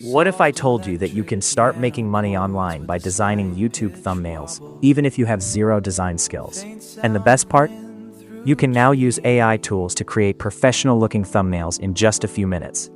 What if I told you that you can start making money online by designing YouTube thumbnails, even if you have zero design skills? And the best part? You can now use AI tools to create professional-looking thumbnails in just a few minutes.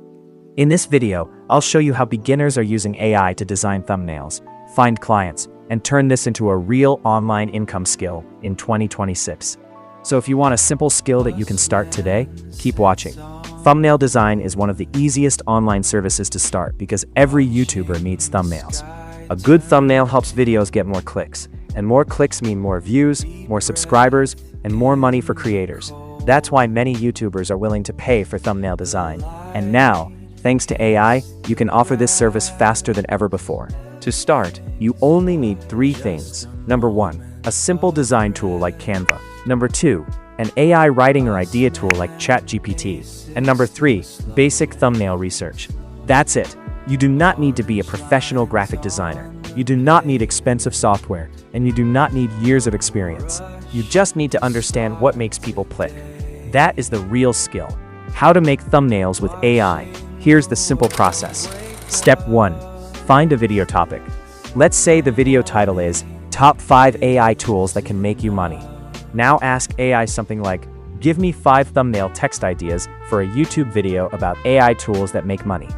In this video, I'll show you how beginners are using AI to design thumbnails, find clients, and turn this into a real online income skill in 2026. So if you want a simple skill that you can start today, keep watching. Thumbnail design is one of the easiest online services to start because every YouTuber needs thumbnails. A good thumbnail helps videos get more clicks, and more clicks mean more views, more subscribers, and more money for creators. That's why many YouTubers are willing to pay for thumbnail design. And now, thanks to AI, you can offer this service faster than ever before. To start, you only need 3 things. Number 1, a simple design tool like Canva. Number 2, an AI writing or idea tool like ChatGPT. And number 3, basic thumbnail research. That's it. You do not need to be a professional graphic designer. You do not need expensive software, and you do not need years of experience. You just need to understand what makes people click. That is the real skill. How to make thumbnails with AI. Here's the simple process. Step 1, find a video topic. Let's say the video title is Top 5 AI Tools That Can Make You Money. Now ask AI something like, give me 5 thumbnail text ideas for a YouTube video about AI tools that make money.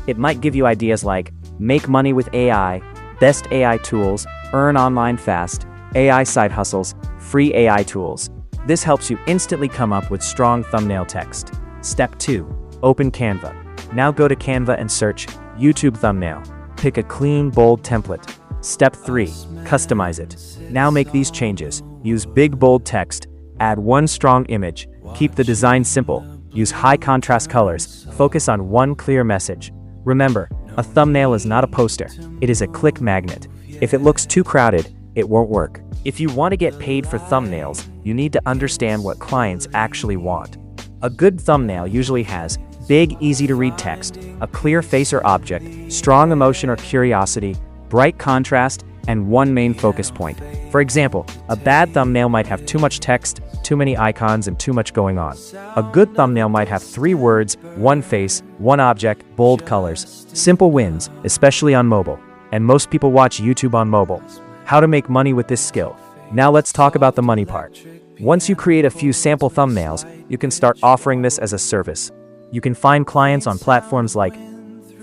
It might give you ideas like, make money with AI, best AI tools, earn online fast, AI side hustles, free AI tools. This helps you instantly come up with strong thumbnail text. Step 2, open Canva. Now go to Canva and search YouTube thumbnail. Pick a clean, bold template. Step 3, customize it. Now make these changes. Use big, bold text. Add one strong image. Keep the design simple. Use high contrast colors. Focus on one clear message. Remember, a thumbnail is not a poster. It is a click magnet. If it looks too crowded, it won't work. If you want to get paid for thumbnails, you need to understand what clients actually want. A good thumbnail usually has big, easy-to-read text, a clear face or object, strong emotion or curiosity, bright contrast, and one main focus point. For example, a bad thumbnail might have too much text, too many icons, and too much going on. A good thumbnail might have 3 words, one face, one object, bold colors. Simple wins, especially on mobile. And most people watch YouTube on mobile. How to make money with this skill. Now let's talk about the money part. Once you create a few sample thumbnails, you can start offering this as a service. You can find clients on platforms like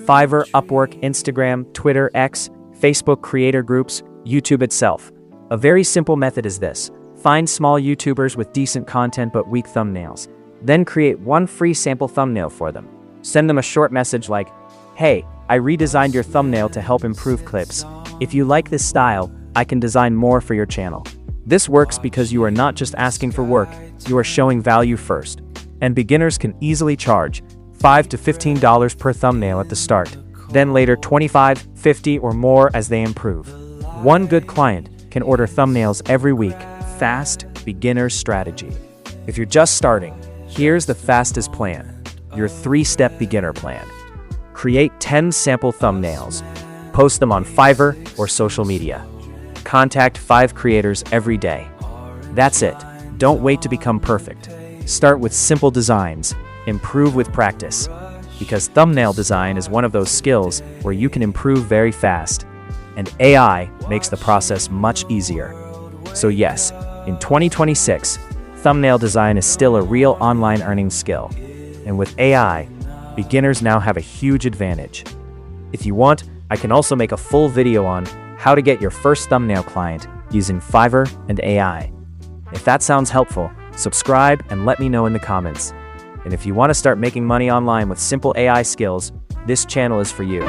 Fiverr, Upwork, Instagram, Twitter, X, Facebook creator groups, YouTube itself. A very simple method is this. Find small YouTubers with decent content but weak thumbnails. Then create one free sample thumbnail for them. Send them a short message like, hey, I redesigned your thumbnail to help improve clips. If you like this style, I can design more for your channel. This works because you are not just asking for work, you are showing value first. And beginners can easily charge $5 to $15 per thumbnail at the start. Then later $25, $50 or more as they improve. One good client can order thumbnails every week. Fast, beginner strategy. If you're just starting, here's the fastest plan. Your 3-step beginner plan. Create 10 sample thumbnails. Post them on Fiverr or social media. Contact 5 creators every day. That's it. Don't wait to become perfect. Start with simple designs. Improve with practice. Because thumbnail design is one of those skills where you can improve very fast. And AI makes the process much easier. So yes, in 2026, thumbnail design is still a real online earning skill. And with AI, beginners now have a huge advantage. If you want, I can also make a full video on how to get your first thumbnail client using Fiverr and AI. If that sounds helpful, subscribe and let me know in the comments. And if you want to start making money online with simple AI skills, this channel is for you.